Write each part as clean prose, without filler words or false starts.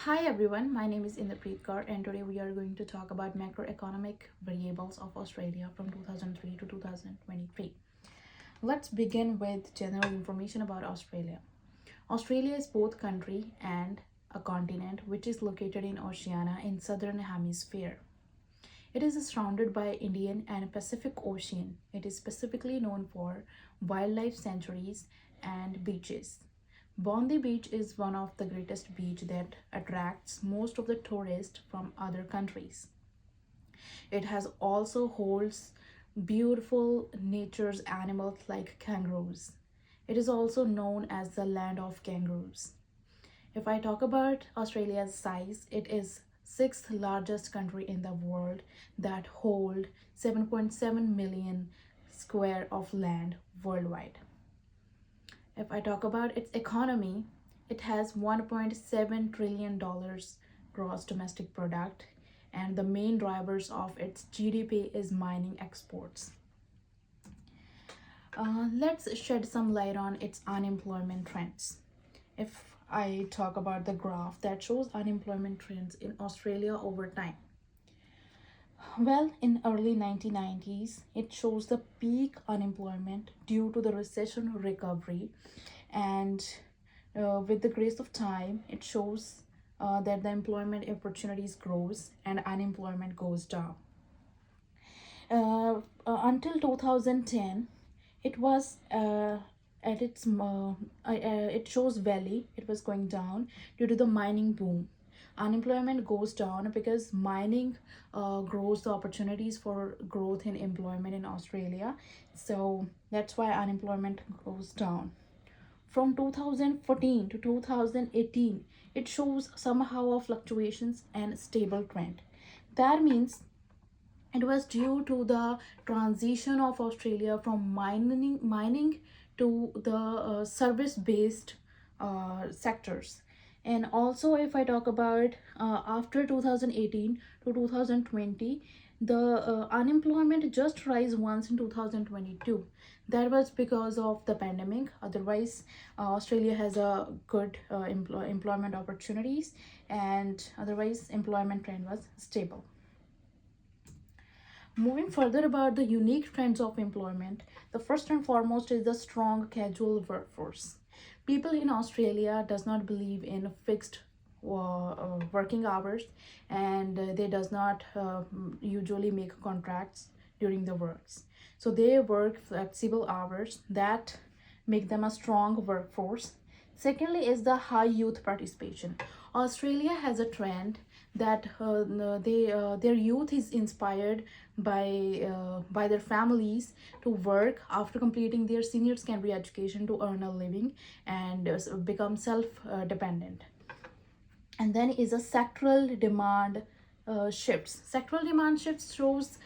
Hi everyone, my name is Inderpreet Kaur and today we are going to talk about macroeconomic variables of Australia from 2003 to 2023. Let's begin with general information about Australia. Australia is both country and a continent which is located in Oceania in southern hemisphere. It is surrounded by Indian and Pacific Ocean. It is specifically known for wildlife sanctuaries and beaches. Bondi Beach is one of the greatest beach that attracts most of the tourists from other countries. It has also holds beautiful nature's animals like kangaroos. It is also known as the land of kangaroos. If I talk about Australia's size, it is sixth largest country in the world that hold 7.7 million square of land worldwide. If I talk about its economy, it has $1.7 trillion gross domestic product, and the main drivers of its GDP is mining exports. Let's shed some light on its unemployment trends. If I talk about the graph that shows unemployment trends in Australia over time. Well, in early 1990s, it shows the peak unemployment due to the recession recovery, and with the grace of time, it shows that the employment opportunities grows and unemployment goes down. Until 2010, it was at its it shows valley. It was going down due to the mining boom. Unemployment goes down because mining grows the opportunities for growth in employment in Australia. So that's why unemployment goes down. From 2014 to 2018, it shows somehow of fluctuations and stable trend. That means it was due to the transition of Australia from mining to the service based sectors. And also, if I talk about after 2018 to 2020, the unemployment just rise once in 2022. That was because of the pandemic. Otherwise, Australia has a good employment opportunities, and otherwise employment trend was stable. Moving further about the unique trends of employment, the first and foremost is the strong casual workforce. People in Australia does not believe in fixed working hours, and they does not usually make contracts during the works. So they work flexible hours that make them a strong workforce. Secondly is the high youth participation. Australia has a trend that their youth is inspired by their families to work after completing their senior secondary education to earn a living and become self dependent. And then is a sectoral demand shifts. Sectoral demand shifts shows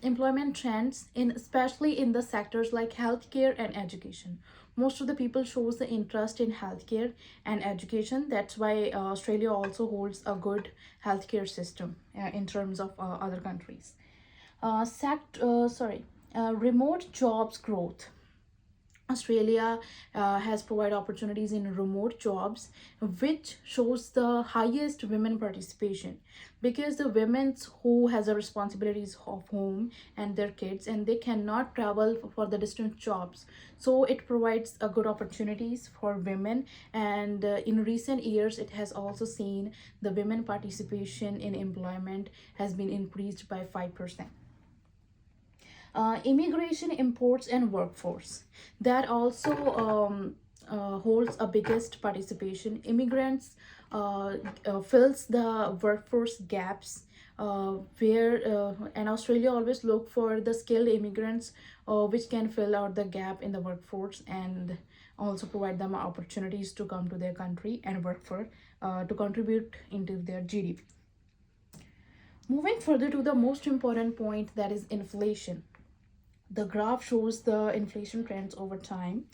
employment trends in especially in the sectors like healthcare and education. Most of the people shows the interest in healthcare and education. That's why Australia also holds a good healthcare system in terms of other countries. Remote jobs growth. Australia has provided opportunities in remote jobs, which shows the highest women participation because the women who has the responsibilities of home and their kids and they cannot travel for the distant jobs. So it provides a good opportunities for women, and in recent years it has also seen the women participation in employment has been increased by 5%. Immigration, imports, and workforce. That also holds a biggest participation. Immigrants fills the workforce gaps where and Australia always look for the skilled immigrants which can fill out the gap in the workforce and also provide them opportunities to come to their country and work for to contribute into their GDP. Moving further to the most important point, that is inflation. The graph shows the inflation trends over time.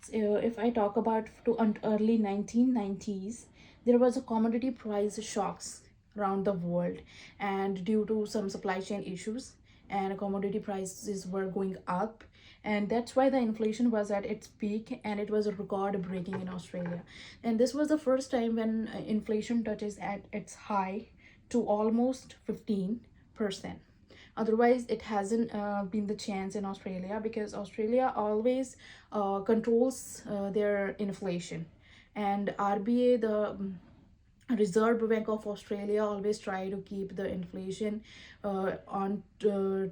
So if I talk about to early 1990s, there was a commodity price shocks around the world, and due to some supply chain issues and commodity prices were going up, and that's why the inflation was at its peak, and it was record breaking in Australia. And this was the first time when inflation touches at its high to almost 15%. Otherwise it hasn't been the chance in Australia, because Australia always controls their inflation. And RBA, the Reserve Bank of Australia, always try to keep the inflation on 2%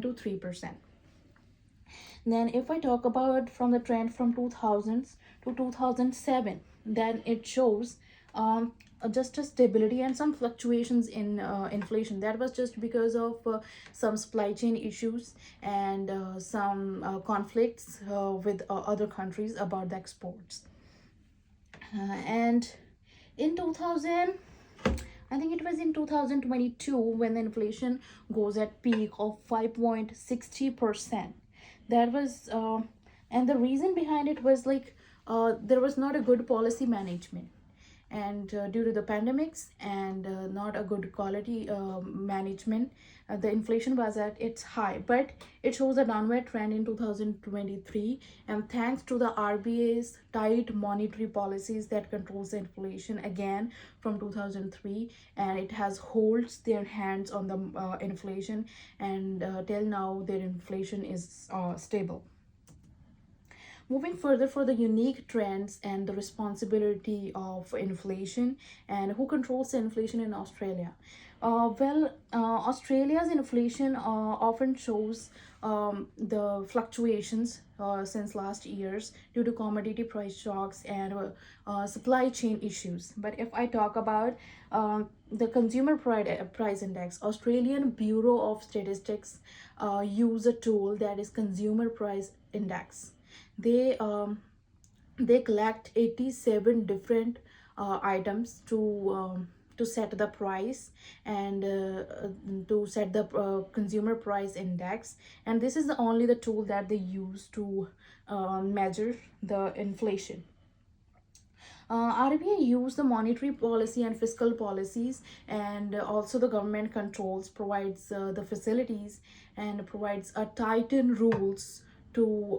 to 3%. Then if I talk about from the trend from 2000s to 2007, then it shows just a stability and some fluctuations in inflation. That was just because of some supply chain issues and some conflicts with other countries about the exports. And in 2000, I think it was in 2022, when the inflation goes at peak of 5.60%. That was and the reason behind it was like there was not a good policy management, and due to the pandemics and not a good quality management, the inflation was at its high. But it shows a downward trend in 2023, and thanks to the RBA's tight monetary policies that controls the inflation again from 2003, and it has holds their hands on the inflation, and till now their inflation is stable. Moving further, for the unique trends and the responsibility of inflation, and who controls the inflation in Australia. Australia's inflation often shows the fluctuations since last years due to commodity price shocks and supply chain issues. But if I talk about the price index, Australian Bureau of Statistics use a tool that is consumer price index. They collect 87 different items to set the price, and to set the consumer price index. And this is only the tool that they use to measure the inflation. RBI use the monetary policy and fiscal policies, and also the government controls, provides the facilities, and provides a tightened rules to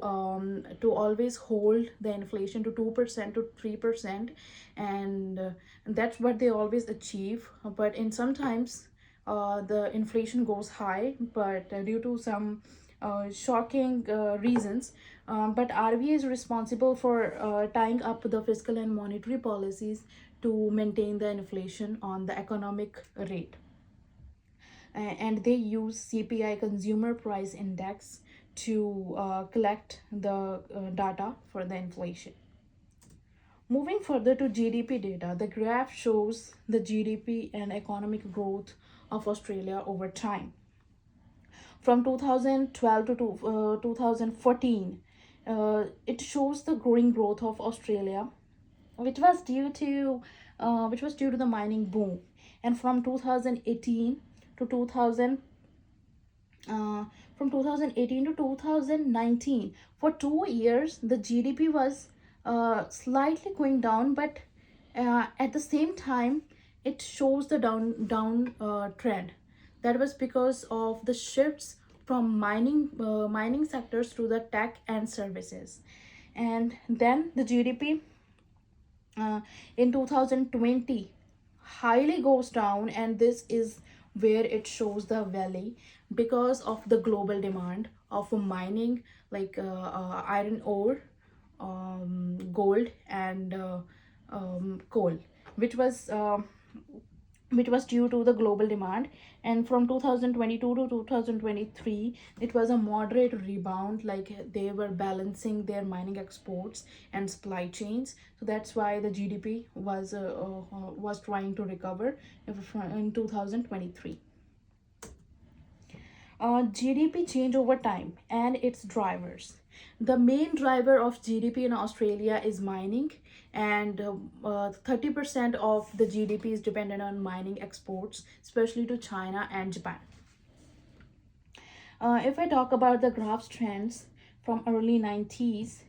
always hold the inflation to 2% to 3%, and that's what they always achieve. But in sometimes the inflation goes high, but due to some shocking reasons. But RBI is responsible for tying up the fiscal and monetary policies to maintain the inflation on the economic rate. And they use CPI, Consumer Price Index, to collect the data for the inflation. Moving further to GDP data, the graph shows the GDP and economic growth of Australia over time. From 2012 to 2014, it shows the growing growth of Australia, which was due to the mining boom. And from 2018 to 2000 from 2018 to 2019, for 2 years the GDP was slightly going down, but at the same time it shows the down trend. That was because of the shifts from mining sectors to the tech and services. And then the GDP in 2020 highly goes down, and this is where it shows the valley, because of the global demand of mining, like iron ore, gold, and coal, which was due to the global demand. And from 2022 to 2023, it was a moderate rebound, like they were balancing their mining exports and supply chains. So that's why the GDP was trying to recover in 2023. GDP change over time and its drivers. The main driver of GDP in Australia is mining, and 30% of the GDP is dependent on mining exports, especially to China and Japan. If I talk about the graphs trends from early 90s,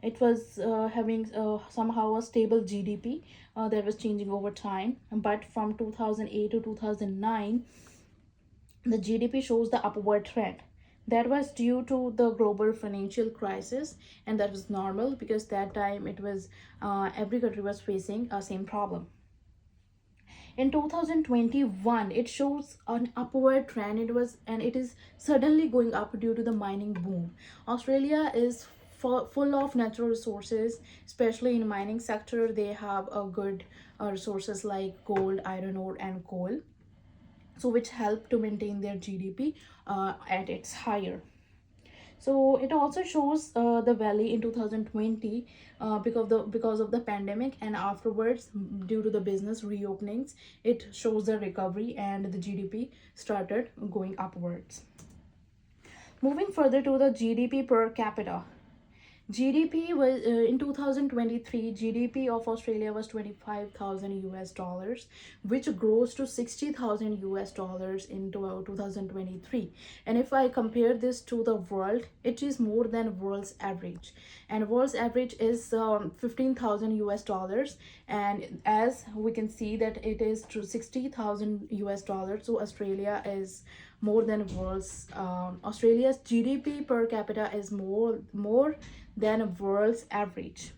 it was having somehow a stable GDP that was changing over time. But from 2008 to 2009, the GDP shows the upward trend. That was due to the global financial crisis, and that was normal because that time it was every country was facing a same problem. In 2021 it shows an upward trend. It is suddenly going up due to the mining boom. Australia is full of natural resources, especially in mining sector. They have a good resources like gold, iron ore and coal, so which help to maintain their GDP at its higher. So it also shows the valley in 2020 because of the pandemic, and afterwards due to the business reopenings it shows the recovery and the GDP started going upwards. Moving further to the GDP per capita. GDP was in 2023. GDP of Australia was 25,000 US dollars, which grows to 60,000 US dollars in 2023. And if I compare this to the world, it is more than world's average. And world's average is 15,000 US dollars. And as we can see that it is to 60,000 US dollars. So Australia is more than world's. Australia's GDP per capita is more than a world's average.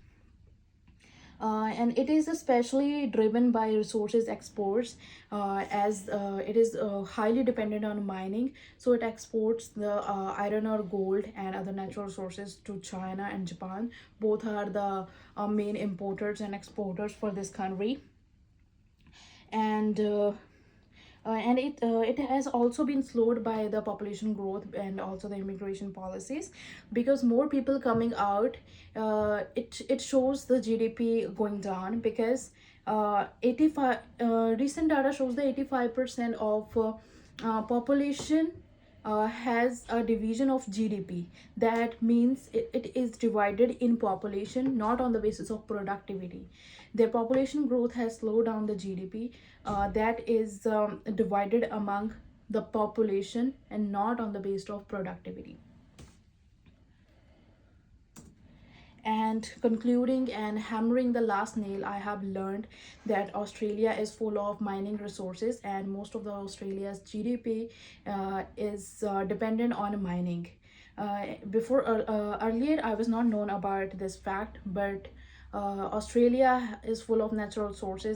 And it is especially driven by resources exports, as it is highly dependent on mining. So it exports the iron ore, gold and other natural resources to China and Japan. Both are the main importers and exporters for this country. And it has also been slowed by the population growth and also the immigration policies, because more people coming out, it shows the GDP going down, because 85 recent data shows the 85% of population has a division of GDP. That means it is divided in population, not on the basis of productivity. Their population growth has slowed down the GDP. That is divided among the population and not on the basis of productivity. And concluding and hammering the last nail, I have learned that Australia is full of mining resources, and most of the Australia's GDP is dependent on mining. Earlier I was not known about this fact, but Australia is full of natural resources.